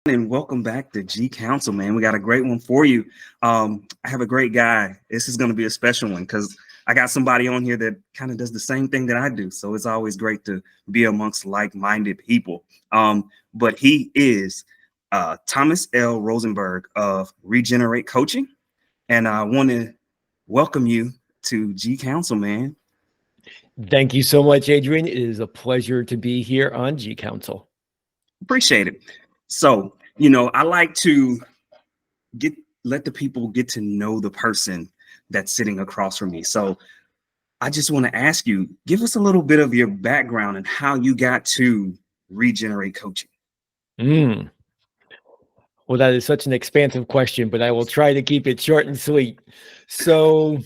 And welcome back to GCounsel, man. We got a great one for you. I have a great guy. This is going to be a special one because I got somebody on here that kind of does the same thing that I do. So it's always great to be amongst like-minded people. But he is Thomas L. Rosenberg of Regenerate Coaching. And I want to welcome you to GCounsel, man. Thank you so much, Adrian. It is a pleasure to be here on GCounsel. Appreciate it. So, I like to let the people get to know the person that's sitting across from me. So I just want to ask you, give us a little bit of your background and how you got to Regenerate Coaching. Well, that is such an expansive question, but I will try to keep it short and sweet. So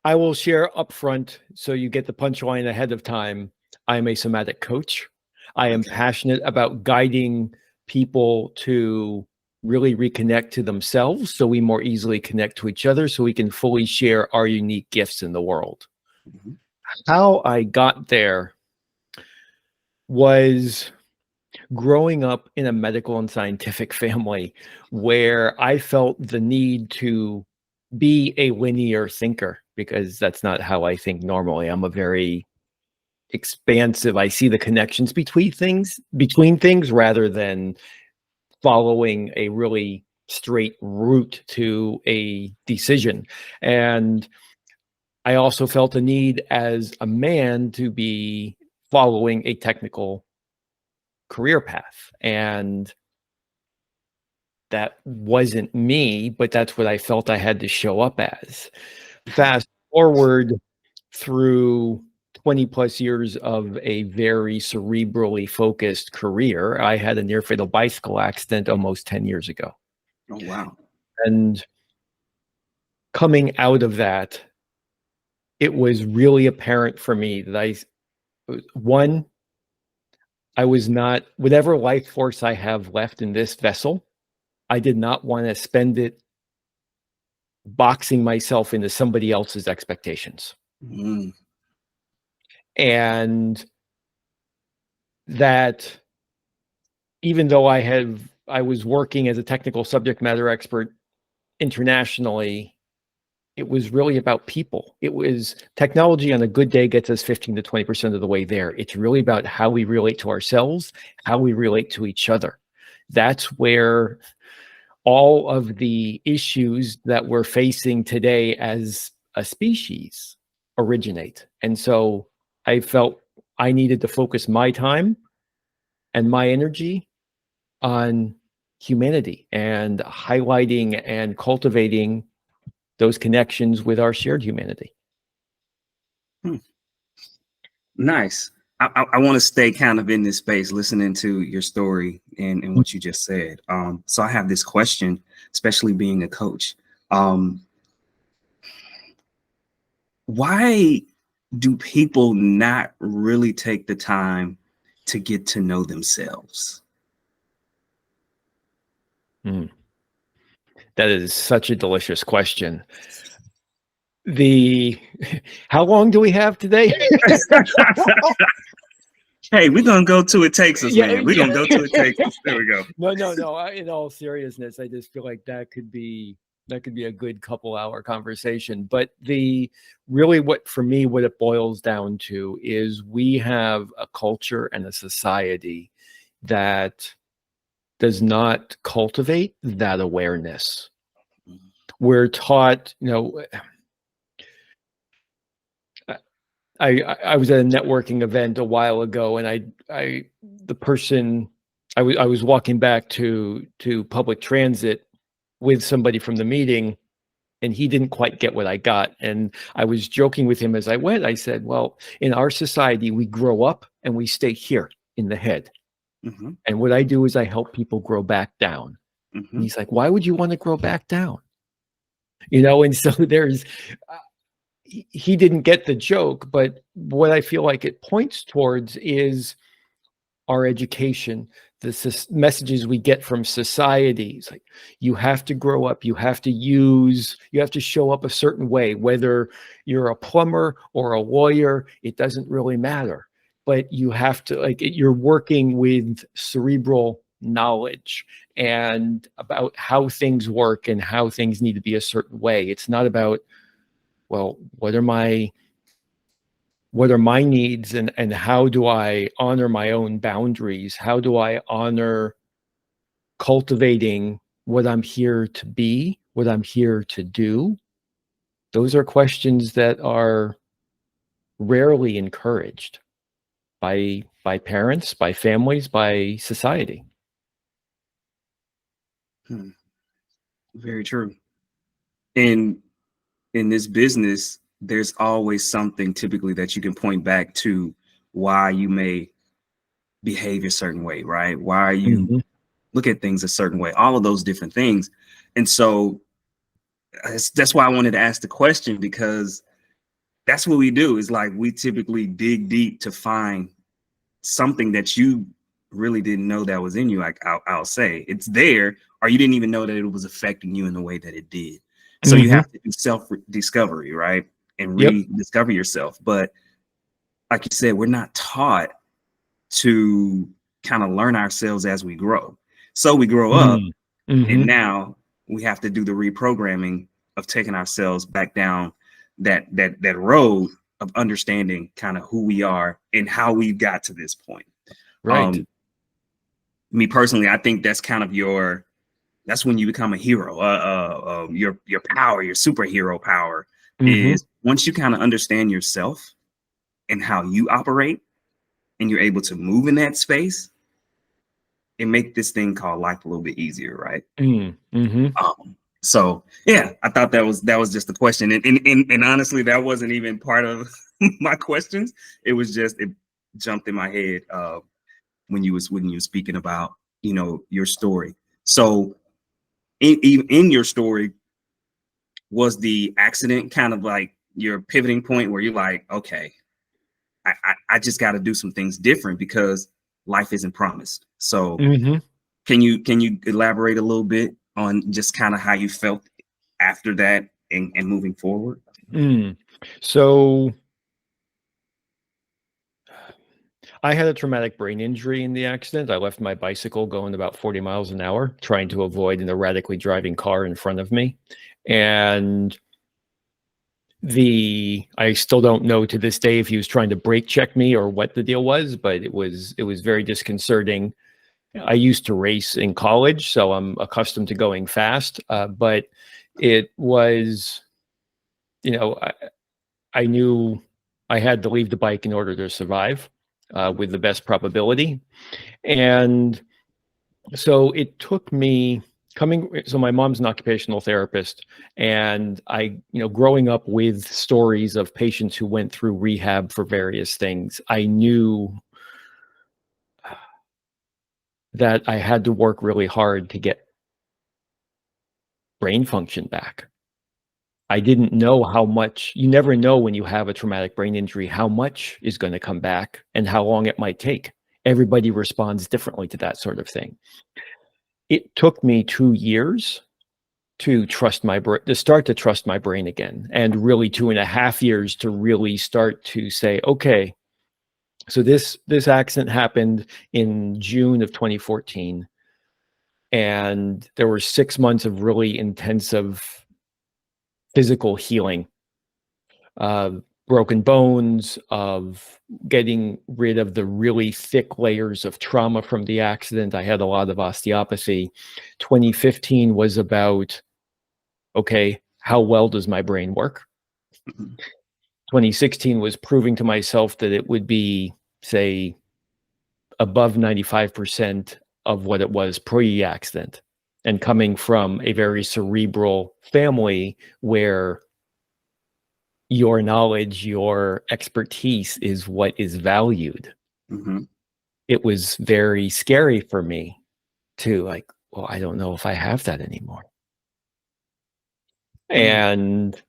I will share upfront so you get the punchline ahead of time. I am a somatic coach. I am passionate about guiding people to really reconnect to themselves so we more easily connect to each other so we can fully share our unique gifts in the world. Mm-hmm. How I got there was growing up in a medical and scientific family where I felt the need to be a linear thinker because that's not how I think normally. I'm a very expansive. I see the connections between things rather than following a really straight route to a decision. And I also felt a need as a man to be following a technical career path. And that wasn't me, but that's what I felt I had to show up as. Fast forward through 20 plus years of a very cerebrally focused career. I had a near fatal bicycle accident almost 10 years ago. Oh, wow. And coming out of that, it was really apparent for me that I was not, whatever life force I have left in this vessel, I did not want to spend it boxing myself into somebody else's expectations. Mm. And that even though I was working as a technical subject matter expert internationally, it was really about people. It was technology on a good day gets us 15 to 20% of the way there. It's really about how we relate to ourselves, how we relate to each other. That's where all of the issues that we're facing today as a species originate. And so I felt I needed to focus my time and my energy on humanity and highlighting and cultivating those connections with our shared humanity. Nice. I want to stay kind of in this space, listening to your story and what you just said. So I have this question, especially being a coach. Why do people not really take the time to get to know themselves? That is such a delicious question. How long do we have today? Hey, we're going to go till it takes us, man. We're going to go till it takes us. There we go. No. In all seriousness, I just feel like that could be a good couple-hour conversation. But for me, what it boils down to is we have a culture and a society that does not cultivate that awareness. We're taught, I was at a networking event a while ago, and I was walking back to public transit with somebody from the meeting, and he didn't quite get what I got. And I was joking with him as I went. I said, well, in our society, we grow up and we stay here in the head. Mm-hmm. And what I do is I help people grow back down. Mm-hmm. And he's like, why would you want to grow back down? And so he didn't get the joke, but what I feel like it points towards is our education, the messages we get from societies. Like, you have to grow up, you have to show up a certain way, whether you're a plumber or a lawyer, it doesn't really matter. but you have to, like, you're working with cerebral knowledge and about how things work and how things need to be a certain way. It's not about, well, what are my needs, and how do I honor my own boundaries? How do I honor cultivating what I'm here to be, what I'm here to do? Those are questions that are rarely encouraged by parents, by families, by society. Very true. And in this business, there's always something typically that you can point back to why you may behave a certain way, right? Why you Mhm. look at things a certain way, all of those different things. And so that's why I wanted to ask the question, because that's what we do, is like we typically dig deep to find something that you really didn't know that was in you. Like I'll say it's there, or you didn't even know that it was affecting you in the way that it did. So you Mhm. have to do self-discovery, right? And Yep. rediscover yourself. But like you said, we're not taught to kind of learn ourselves as we grow. So we grow up, Mm. and Mhm. now we have to do the reprogramming of taking ourselves back down that road of understanding kind of who we are and how we got to this point. Right. Um, Me personally, I think that's kind of that's when you become a hero. Your power, your superhero power, Mhm. is once you kind of understand yourself and how you operate, and you're able to move in that space and make this thing called life a little bit easier, right? Mm. Mhm. So yeah, I thought that was just a question, and honestly, that wasn't even part of my questions. It was just, it jumped in my head when you were speaking about your story. So in your story, was the accident kind of like your pivoting point where you're like, okay, I just got to do some things different because life isn't promised. So Mhm. can you elaborate a little bit on just kind of how you felt after that, and moving forward? Mm. So I had a traumatic brain injury in the accident. I left my bicycle going about 40 miles an hour, trying to avoid an erratically driving car in front of me. And I still don't know to this day if he was trying to brake check me or what the deal was, but it was very disconcerting. I used to race in college, so I'm accustomed to going fast. But it was, I knew I had to leave the bike in order to survive, with the best probability. And so it took me so my mom's an occupational therapist, and growing up with stories of patients who went through rehab for various things, I knew that I had to work really hard to get brain function back. I didn't know how much. You never know when you have a traumatic brain injury, how much is going to come back and how long it might take. Everybody responds differently to that sort of thing. It took me 2 years to start to trust my brain again, and really 2.5 years to really start to say, okay, so this accident happened in June of 2014, and there were 6 months of really intensive physical healing, broken bones, of getting rid of the really thick layers of trauma from the accident. I had a lot of osteopathy. 2015 was about, okay, how well does my brain work? Mhm. 2016 was proving to myself that it would be, say, above 95% of what it was pre-accident. And coming from a very cerebral family where your knowledge, your expertise is what is valued, Mhm. it was very scary for me to, like, well, I don't know if I have that anymore. Mm. And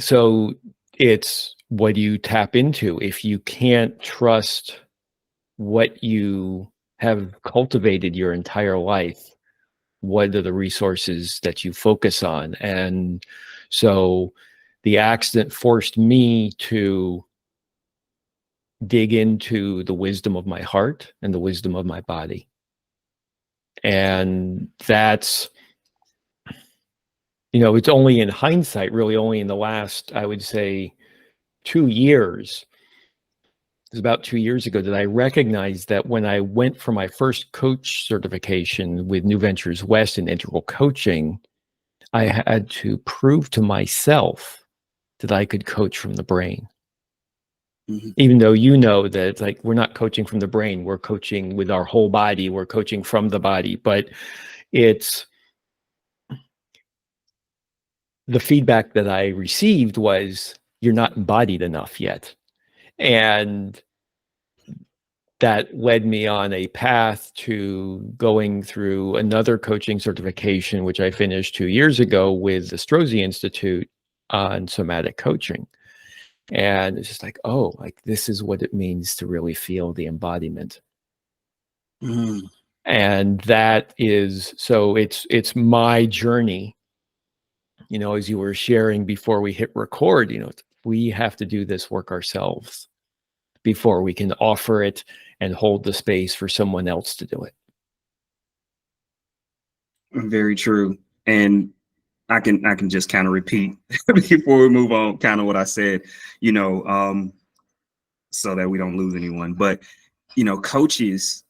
so it's, what do you tap into if you can't trust what you have cultivated your entire life? What are the resources that you focus on? And so the accident forced me to dig into the wisdom of my heart and the wisdom of my body. And that's, it's only in hindsight, really only in the last, I would say, 2 years. It was about 2 years ago that I recognized that when I went for my first coach certification with New Ventures West in integral coaching, I had to prove to myself that I could coach from the brain. Mm-hmm. Even though that it's like we're not coaching from the brain, we're coaching with our whole body, we're coaching from the body, but it's the feedback that I received was you're not embodied enough yet. And that led me on a path to going through another coaching certification, which I finished 2 years ago with the Strozzi Institute on somatic coaching. And it's just like, oh, like this is what it means to really feel the embodiment. Mm. And that is, so it's my journey, as you were sharing before we hit record, we have to do this work ourselves before we can offer it and hold the space for someone else to do it. Very true. And I can just kind of repeat before we move on, kind of what I said, so that we don't lose anyone. But, coaches,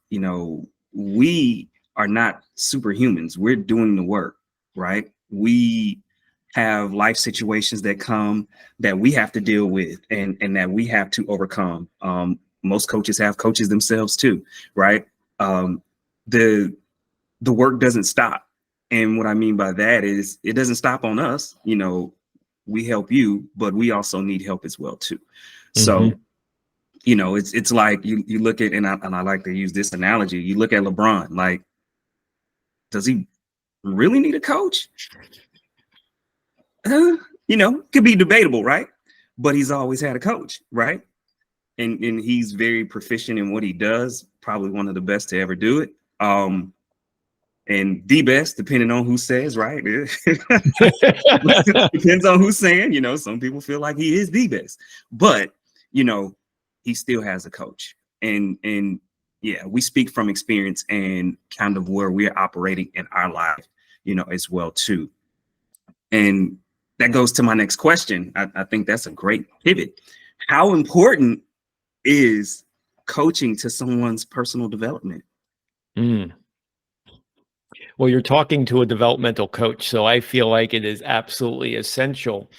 we are not superhumans. We're doing the work, right? We have life situations that come that we have to deal with and that we have to overcome. Most coaches have coaches themselves too, right? The work doesn't stop. And what I mean by that is it doesn't stop on us. We help you, but we also need help as well too. So, it's like you look at, and I like to use this analogy. You look at LeBron, like, does he really need a coach? Could be debatable, right? But he's always had a coach, right? And he's very proficient in what he does, probably one of the best to ever do it. And the best, depending on who says, right? Depends on who's saying, some people feel like he is the best, but he still has a coach. And yeah, we speak from experience and kind of where we're operating in our life, as well too. And that goes to my next question. I think that's a great pivot. How important is coaching to someone's personal development? Well, you're talking to a developmental coach, so I feel like it is absolutely essential.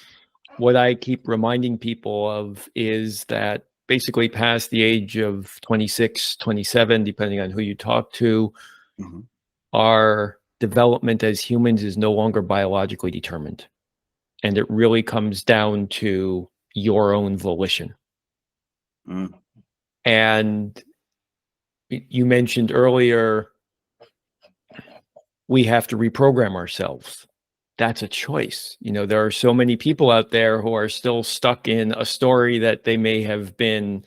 What I keep reminding people of is that basically past the age of 26, 27, depending on who you talk to, our development as humans is no longer biologically determined. And it really comes down to your own volition. And you mentioned earlier, we have to reprogram ourselves. That's a choice. There are so many people out there who are still stuck in a story that they may have they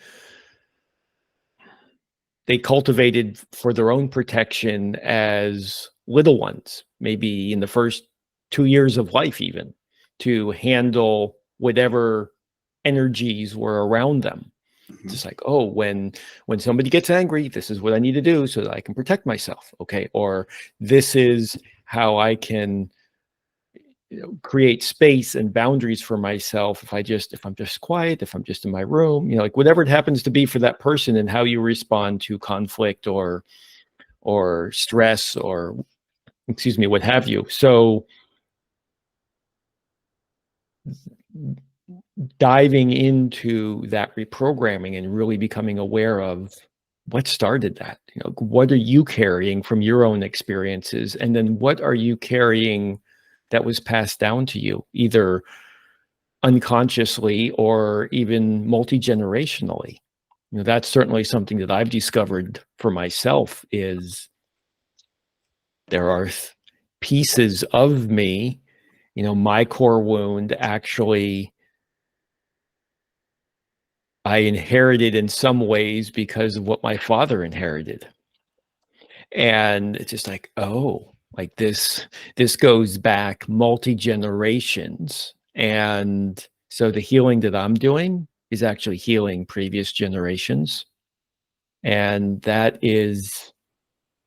cultivated for their own protection as little ones, maybe in the first 2 years of life, even to handle whatever energies were around them. Just like, oh, when somebody gets angry, this is what I need to do so that I can protect myself. Okay. Or this is how I can create space and boundaries for myself if I'm just quiet, if I'm just in my room, like whatever it happens to be for that person and how you respond to conflict or stress or what have you. So diving into that reprogramming and really becoming aware of what started that, what are you carrying from your own experiences? And then what are you carrying that was passed down to you, either unconsciously or even multi-generationally? That's certainly something that I've discovered for myself is there are pieces of me, my core wound actually I inherited in some ways because of what my father inherited. And it's just like, oh, like this goes back multi-generations. And so the healing that I'm doing is actually healing previous generations. And that is,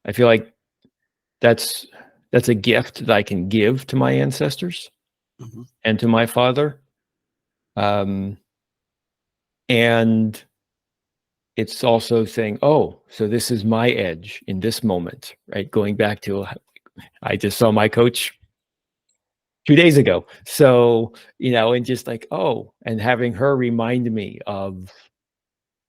I feel like that's a gift that I can give to my ancestors Mhm. and to my father. And it's also saying, oh, so this is my edge in this moment, right? Going back to, I just saw my coach 2 days ago. So, and just like, oh, and having her remind me of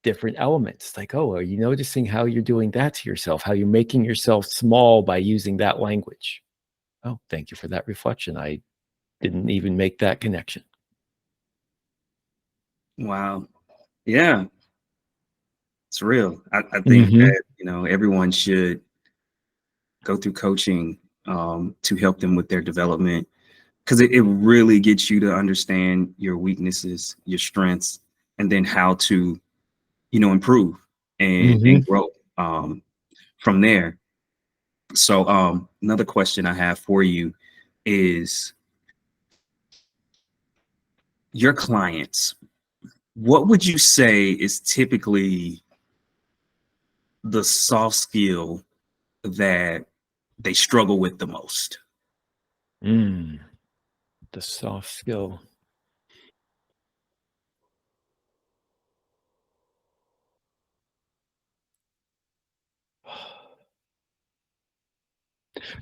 different elements. Like, oh, are you noticing how you're doing that to yourself? How you're making yourself small by using that language? Oh, thank you for that reflection. I didn't even make that connection. Wow. Yeah, it's real. I think Mm-hmm. that, everyone should go through coaching to help them with their development, because it really gets you to understand your weaknesses, your strengths, and then how to, improve and Mm-hmm. grow from there. So another question I have for you is, your clients, what would you say is typically the soft skill that they struggle with the most? The soft skill.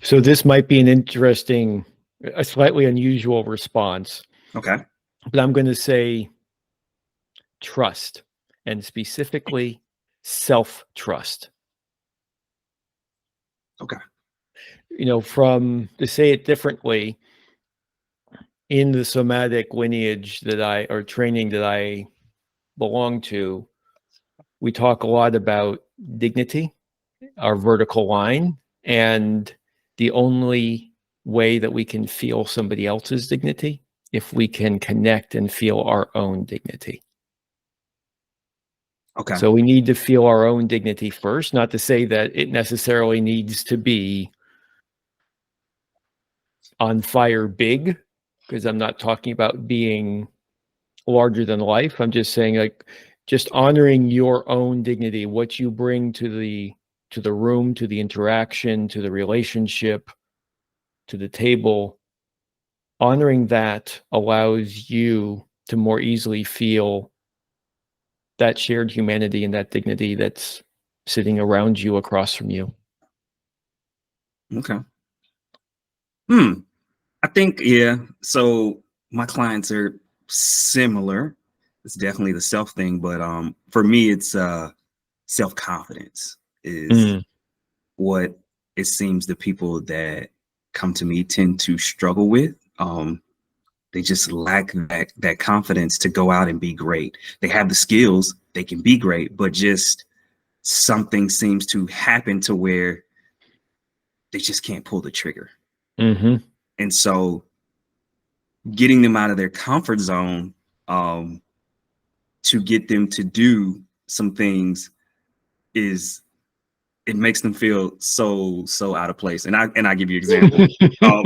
So this might be a slightly unusual response, Okay. but I'm going to say trust, and specifically self-trust. Okay. From, to say it differently, in the somatic lineage or training that I belong to, we talk a lot about dignity, our vertical line, and the only way that we can feel somebody else's dignity if we can connect and feel our own dignity. Okay. So we need to feel our own dignity first, not to say that it necessarily needs to be on fire big, because I'm not talking about being larger than life. I'm just saying, like, just honoring your own dignity, what you bring to the room, to the interaction, to the relationship, to the table. Honoring that allows you to more easily feel that shared humanity and that dignity that's sitting around you, across from you. Okay. I think, yeah. So my clients are similar. It's definitely the self thing, but for me, it's self-confidence is Mm, what it seems the people that come to me tend to struggle with. They just lack that confidence to go out and be great. They have the skills, they can be great, but just something seems to happen to where they just can't pull the trigger. mm-hmm. And so getting them out of their comfort zone, um, to get them to do some things, is it makes them feel so out of place. And I give you an example. Um,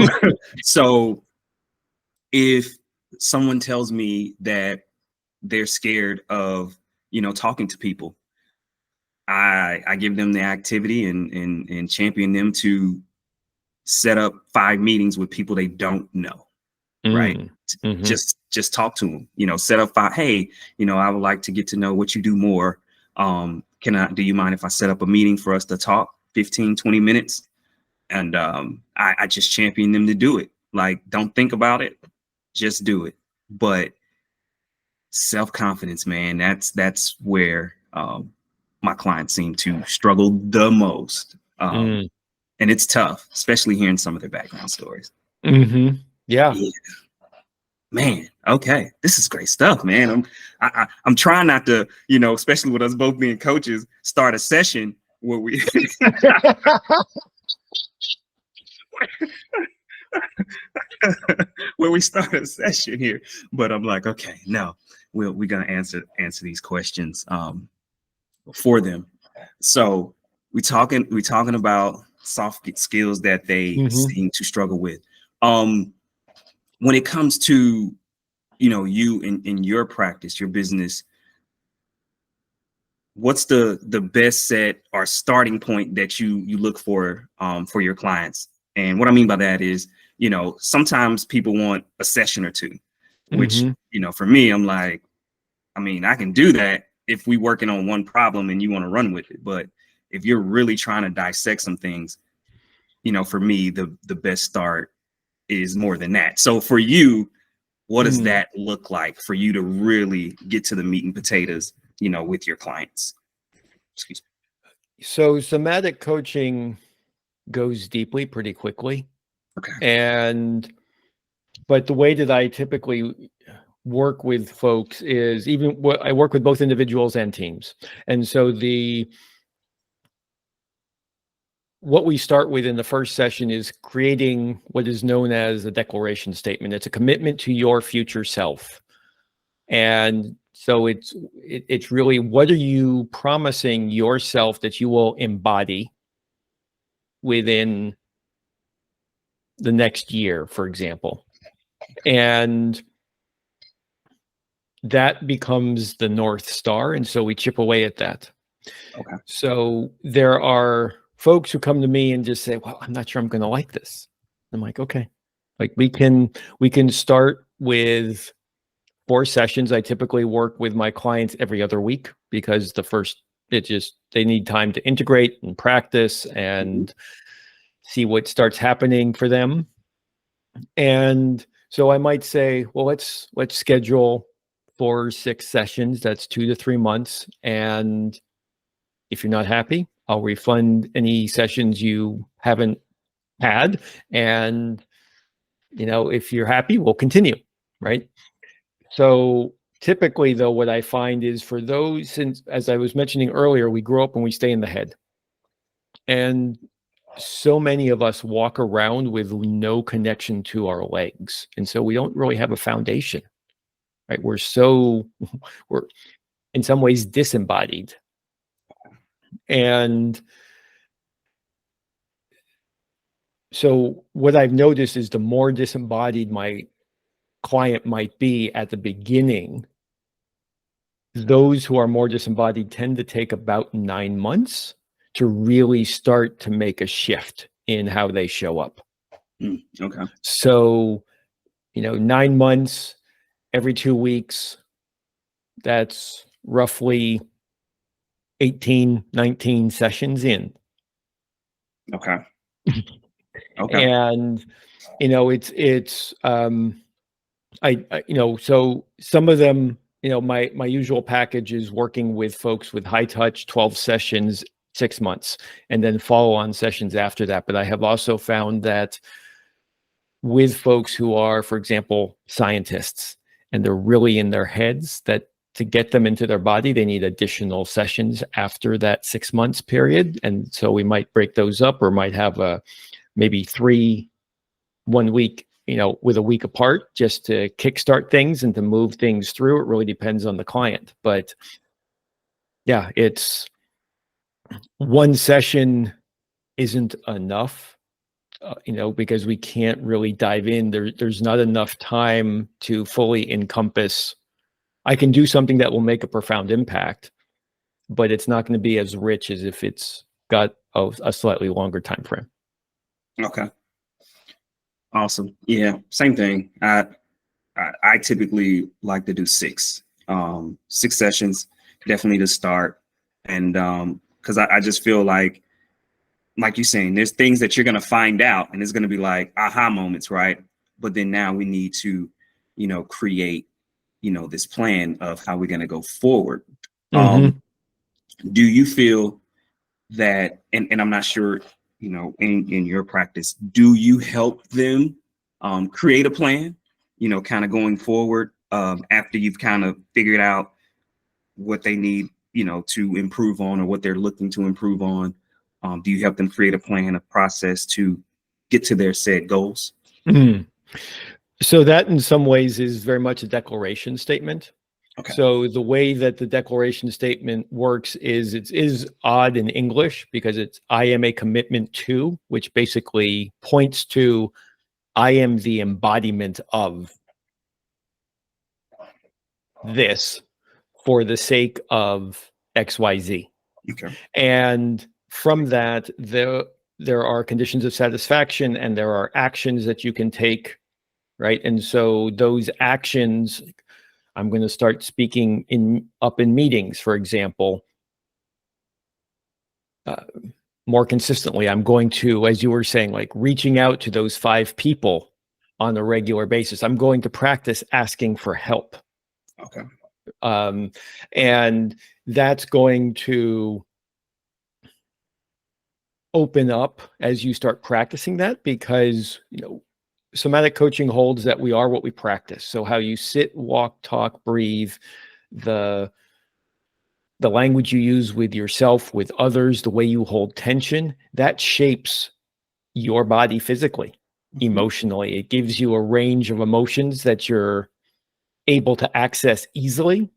so if someone tells me that they're scared of, talking to people, I give them the activity and champion them to set up 5 meetings with people they don't know, right? Mm, mm-hmm. Just talk to them, set up 5. Hey, I would like to get to know what you do more. Do you mind if I set up a meeting for us to talk 15-20 minutes? And I just champion them to do it. Like, don't think about it, just do it. But self-confidence, man, that's where my clients seem to struggle the most. Mm, And it's tough, especially hearing some of their background stories. mm-hmm. Yeah. Yeah, man. Okay, this is great stuff, man. I'm trying not to, especially with us both being coaches, start a session where we where we start a session here. But I'm like, okay, no, we're gonna answer these questions for them. So we talking about soft skills that they Mm-hmm. seem to struggle with. When it comes to, you in your practice, your business, what's the best set or starting point that you look for your clients? And what I mean by that is, sometimes people want a session or two, which, Mhm. for me, I'm like, I mean, I can do that if we working on one problem and you want to run with it. But if you're really trying to dissect some things, for me, the best start is more than that. So for you, what does Mm. that look like for you to really get to the meat and potatoes, with your clients? Excuse me. So somatic coaching goes deeply pretty quickly. Okay. But the way that I typically work with folks is I work with both individuals and teams. And so what we start with in the first session is creating what is known as a declaration statement. It's a commitment to your future self. And so it's really, what are you promising yourself that you will embody within the next year, for example? And that becomes the North Star. And so we chip away at that. Okay. So there are folks who come to me and just say, well, I'm not sure I'm going to like this. I'm like, okay, like we can start with 4 sessions. I typically work with my clients every other week because they need time to integrate and practice and see what starts happening for them. And so I might say, well, let's schedule 4 or 6 sessions. That's 2 to 3 months. And if you're not happy, I'll refund any sessions you haven't had. And, if you're happy, we'll continue. Right. So typically, though, what I find is for those, since as I was mentioning earlier, we grow up and we stay in the head. And so many of us walk around with no connection to our legs. And so we don't really have a foundation, right? We're in some ways disembodied. And so what I've noticed is the more disembodied my client might be at the beginning, those who are more disembodied tend to take about 9 months to really start to make a shift in how they show up. Okay. So, 9 months, every 2 weeks, that's roughly 18, 19 sessions in. Okay. Okay. And, so some of them, my usual package is working with folks with high touch, 12 sessions, 6 months, and then follow on sessions after that. But I have also found that with folks who are, for example, scientists, and they're really in their heads, that to get them into their body, they need additional sessions after that 6 months period. And so we might break those up, or might have maybe 3 1 week, with a week apart, just to kickstart things and to move things through. It really depends on the client. But yeah, it's one session isn't enough, because we can't really dive in. There's not enough time to fully encompass. I can do something that will make a profound impact, but it's not going to be as rich as if it's got a slightly longer time frame. Okay. Awesome. Yeah. Same thing. I typically like to do 6 sessions, definitely to start. And because I just feel like you're saying, there's things that you're going to find out and it's going to be like aha moments, right? But then now we need to, create, this plan of how we're going to go forward. Mm-hmm. Do you feel that, and I'm not sure, in your practice, do you help them create a plan, kind of going forward after you've kind of figured out what they need, to improve on, or what they're looking to improve on? Do you help them create a plan, a process to get to their said goals? Mm. So that in some ways is very much a declaration statement. Okay. So the way that the declaration statement works is it is odd in English because it's I am a commitment to, which basically points to I am the embodiment of this for the sake of XYZ. Okay. And from that, there are conditions of satisfaction and there are actions that you can take, right? And so those actions, I'm going to start speaking up in meetings, for example, more consistently. I'm going to, as you were saying, like reaching out to those 5 people on a regular basis. I'm going to practice asking for help. Okay. And that's going to open up as you start practicing that, because, you know, somatic coaching holds that we are what we practice. So how you sit, walk, talk, breathe, the language you use with yourself, with others, the way you hold tension, that shapes your body physically, emotionally. It gives you a range of emotions that you're able to access easily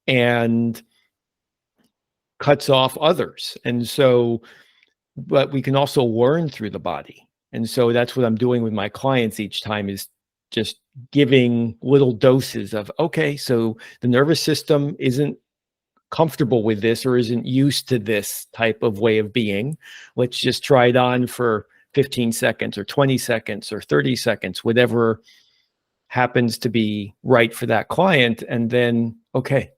and cuts off others. And so, but we can also learn through the body. And so that's what I'm doing with my clients each time, is just giving little doses of, okay, so the nervous system isn't comfortable with this or isn't used to this type of way of being. Let's just try it on for 15 seconds or 20 seconds or 30 seconds, whatever happens to be right for that client. And then, okay,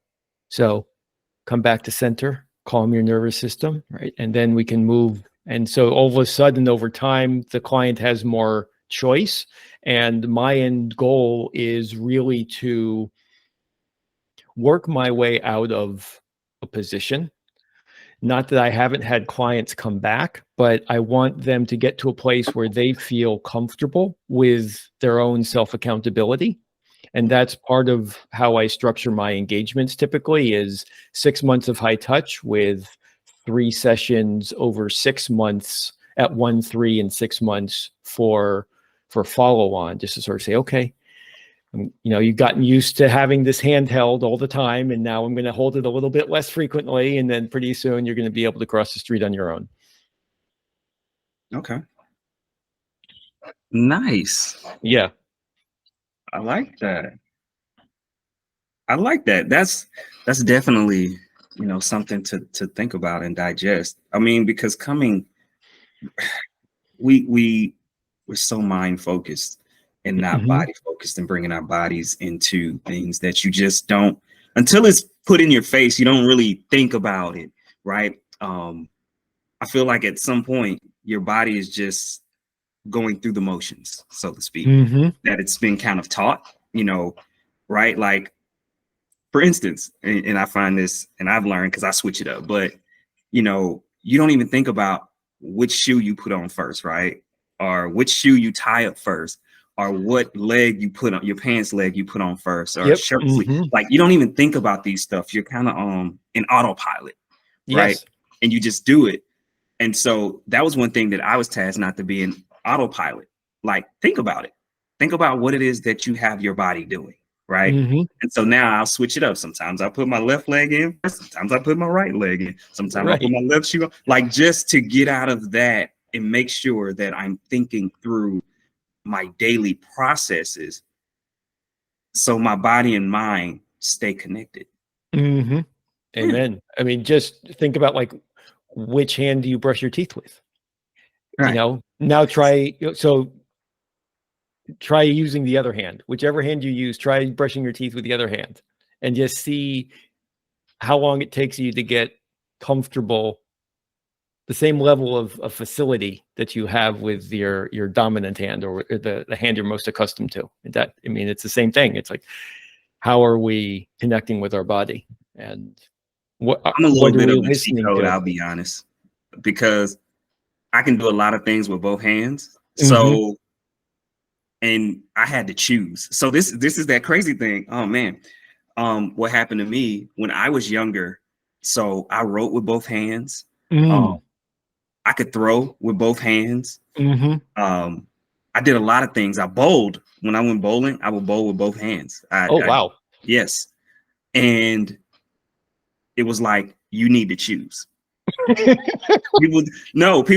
so come back to center, calm your nervous system, right? And then we can move. And so all of a sudden, over time, the client has more choice. And my end goal is really to work my way out of a position. Not that I haven't had clients come back, but I want them to get to a place where they feel comfortable with their own self-accountability. And that's part of how I structure my engagements typically, is 6 months of high touch with 3 sessions over 6 months at 1, 3, and 6 months for follow on, just to sort of say, okay, you know, you've gotten used to having this handheld all the time, and now I'm going to hold it a little bit less frequently. And then pretty soon you're going to be able to cross the street on your own. Okay. Nice. Yeah. I like that. I like that. That's definitely, you know, something to think about and digest. I mean, because we're so mind focused and not Mm-hmm. body focused, and bringing our bodies into things that you just don't, until it's put in your face, you don't really think about it, right? I feel like at some point your body is just going through the motions, so to speak, Mm-hmm. that it's been kind of taught, you know, right? Like, for instance, and I find this, and I've learned because I switch it up, but you know, you don't even think about which shoe you put on first, right? Or which shoe you tie up first, or what leg you put on, your pants leg you put on first, or Yep. shirt sleeve. Mm-hmm. Like, you don't even think about these stuff. You're kind of in autopilot, right? Yes. And you just do it. And so that was one thing that I was tasked not to be in autopilot. Like, think about it. Think about what it is that you have your body doing, right? Mm-hmm. And so now I'll switch it up. Sometimes I put my left leg in, sometimes I put my right leg in, sometimes I put Right. my left shoe on, like, just to get out of that and make sure that I'm thinking through my daily processes so my body and mind stay connected. Mm-hmm. Yeah. Amen. I mean, just think about, like, which hand do you brush your teeth with? Right. You know, now try using the other hand. Whichever hand you use, try brushing your teeth with the other hand, and just see how long it takes you to get comfortable, the same level of facility that you have with your dominant hand, or the hand you're most accustomed to. And that, I mean, it's the same thing. It's like, how are we connecting with our body, and I'm a little what are bit we of a cheat listening code, to? I'll be honest, because I can do a lot of things with both hands. Mm-hmm. So, and I had to choose. So this is that crazy thing. Oh man. What happened to me when I was younger. So I wrote with both hands. Um, Mm. I could throw with both hands. Mm-hmm. I did a lot of things. I bowled. When I went bowling, I would bowl with both hands. Oh, wow. Yes. And it was like, you need to choose. People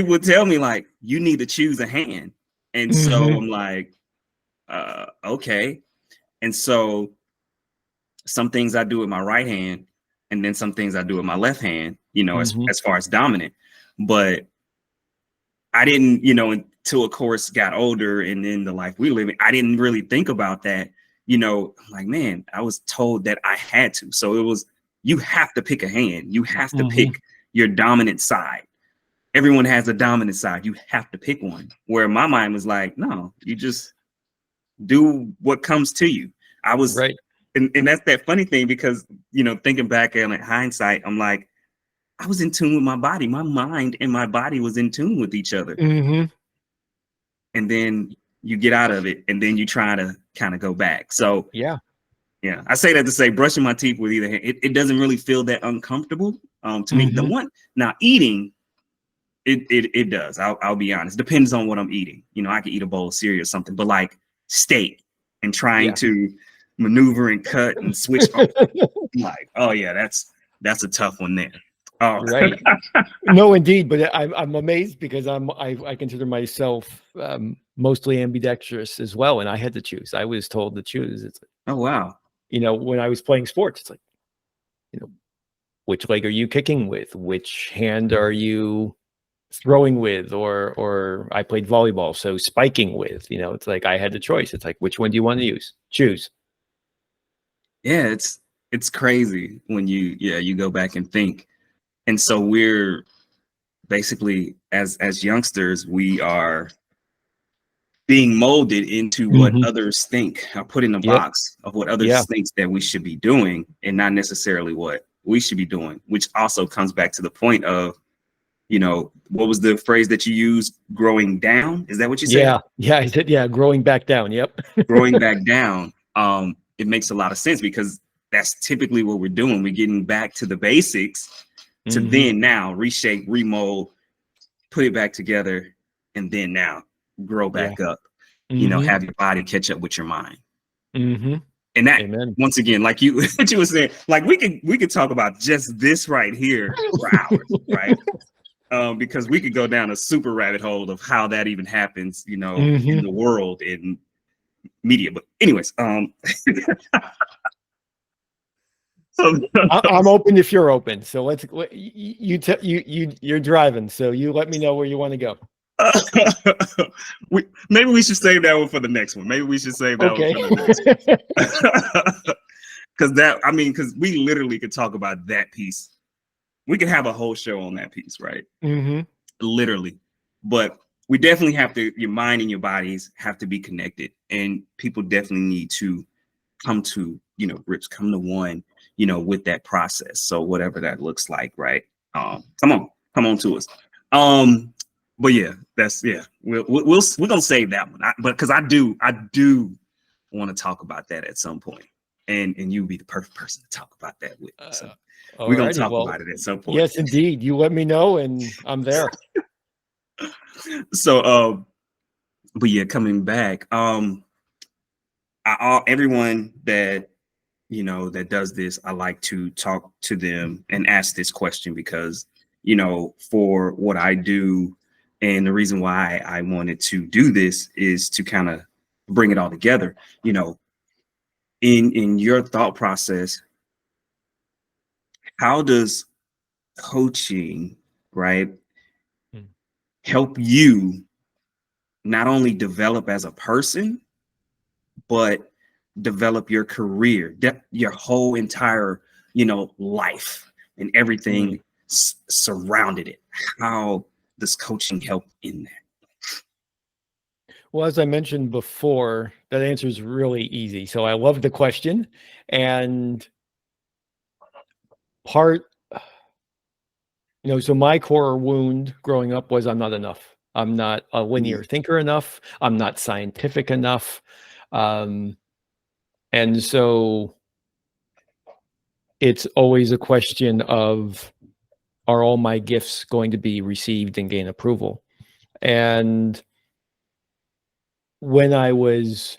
would tell me, like, you need to choose a hand. And so Mm-hmm. I'm like, okay. And so some things I do with my right hand, and then some things I do with my left hand, Mhm. as far as dominant. But I didn't, until of course got older and then the life we live in, I didn't really think about that. I'm like, man, I was told that I had to. So it was, you have to pick a hand. You have to Mhm. pick your dominant side. Everyone has a dominant side. You have to pick one. Where my mind was like, no, you just do what comes to you. I was, Right. and that's that funny thing because, thinking back in hindsight, I'm like, I was in tune with my body. My mind and my body was in tune with each other. Mhm. And then you get out of it and then you try to kind of go back. So Yeah. yeah, I say that to say brushing my teeth with either hand, it doesn't really feel that uncomfortable to me. The Mhm. one now eating, it does. I'll be honest. Depends on what I'm eating. I could eat a bowl of cereal or something, but like steak and trying Yeah. to maneuver and cut and switch. I'm like, oh yeah, that's a tough one there. Oh, Right. No, indeed, but I'm amazed because I consider myself mostly ambidextrous as well, and I had to choose. I was told to choose. It's oh wow. when I was playing sports, it's like you know which leg are you kicking with? Which hand are you throwing with? Or I played volleyball, so spiking with. It's like I had the choice. It's like which one do you want to use? Choose. Yeah, it's crazy when you go back and think. And so we're basically as youngsters, we are being molded into what Hmm. others think, or put in a Yep. box of what others Yeah. thinks that we should be doing and not necessarily what we should be doing, which also comes back to the point of, what was the phrase that you used? Growing down. Is that what you said? Yeah. Yeah. I said, yeah. Growing back down. Yep. Growing back down. It makes a lot of sense because that's typically what we're doing. We're getting back to the basics to Hmm. then now reshape, remold, put it back together, and then now grow Yeah. back up. Hmm. Have your body catch up with your mind. Hmm. And that, Amen. once again, like you what you were saying, like we could talk about just this right here for hours, right? Because we could go down a super rabbit hole of how that even happens, in Hmm. the world in media. But anyways, so I'm open if you're open. So you're driving. So you let me know where you want to go. maybe we should save that one for the next one. Maybe we should save that one Okay. for the next one. Because we literally could talk about that piece. We could have a whole show on that piece, right? Hmm. Literally. But we definitely have to, your mind and your bodies have to be connected. And people definitely need to come to, come to one, with that process. So whatever that looks like, right? Come on to us. But yeah, we're gonna save that one. But because I do want to talk about that at some point, and you be the perfect person to talk about that with. So All we're gonna righty. talk Well, about it at some point. yes, indeed. You let me know, and I'm there. So, but yeah, coming back, everyone that that does this, I like to talk to them and ask this question because, for what I do and the reason why I wanted to do this is to kind of bring it all together, in your thought process, how does coaching, right, Mm. help you not only develop as a person, but develop your career, your whole entire, life and Mm. everything surrounded it. How does coaching help in that? Well, as I mentioned before, that answer is really easy. So I love the question. And part, so my core wound growing up was I'm not enough. I'm not a Mm, linear thinker enough. I'm not scientific enough. Um, and so it's always a question of, are all my gifts going to be received and gain approval? And when I was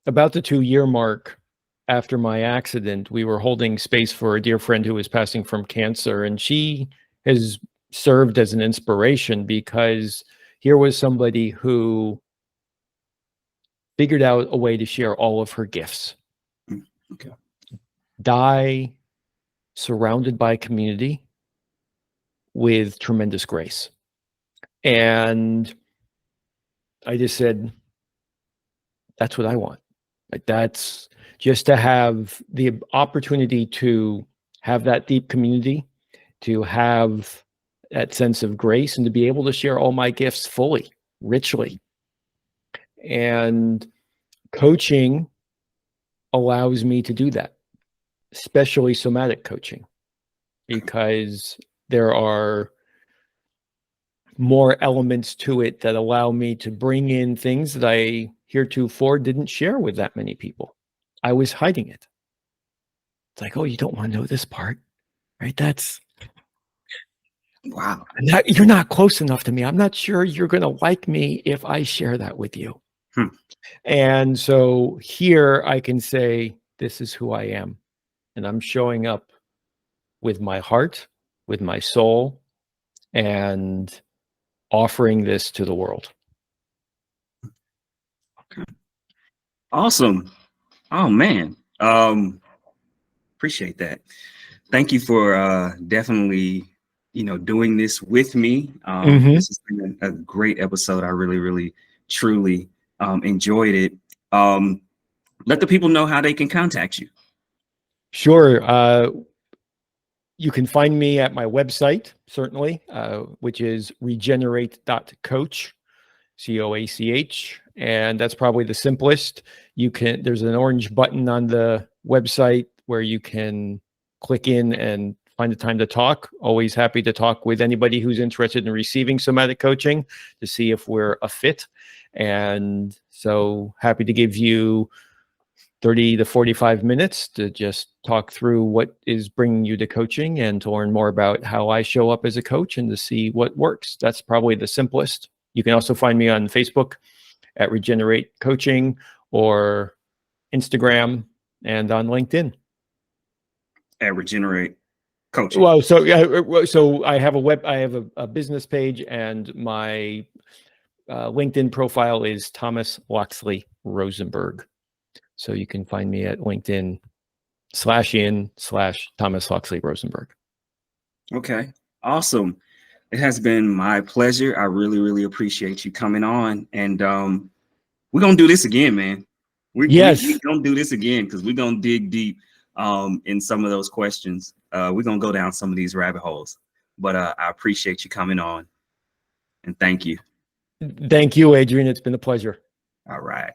about the 2-year mark after my accident, we were holding space for a dear friend who was passing from cancer, and she has served as an inspiration because here was somebody who figured out a way to share all of her gifts, mm, okay. die surrounded by community with tremendous grace. And I just said, that's what I want. Like, that's just to have the opportunity to have that deep community, to have that sense of grace, and to be able to share all my gifts fully, richly. And coaching allows me to do that, especially somatic coaching, because there are more elements to it that allow me to bring in things that I heretofore didn't share with that many people. I was hiding it. It's like, oh, you don't want to know this part, right? That's Wow. you're not close enough to me. I'm not sure you're going to like me if I share that with you. And so here I can say, this is who I am. And I'm showing up with my heart, with my soul, and offering this to the world. Okay. Awesome. Oh man. Appreciate that. Thank you for definitely, doing this with me. This has been a great episode. I really, really, truly enjoyed it. Let the people know how they can contact you. Sure. You can find me at my website, certainly, which is regenerate.coach, COACH. And that's probably the simplest. There's an orange button on the website where you can click in and find the time to talk. Always happy to talk with anybody who's interested in receiving somatic coaching to see if we're a fit. And so happy to give you 30 to 45 minutes to just talk through what is bringing you to coaching and to learn more about how I show up as a coach and to see what works. That's probably the simplest. You can also find me on Facebook at Regenerate Coaching, or Instagram, and on LinkedIn At Regenerate Coaching. Well, so I have a business page, and my LinkedIn profile is Thomas Loxley Rosenberg. So you can find me at LinkedIn /Thomas Loxley Rosenberg. Okay, awesome. It has been my pleasure. I really, really appreciate you coming on, and we're gonna do this again, man. We're gonna do this again because we're gonna dig deep in some of those questions. We're gonna go down some of these rabbit holes. But I appreciate you coming on, and thank you. Thank you, Adrian. It's been a pleasure. All right.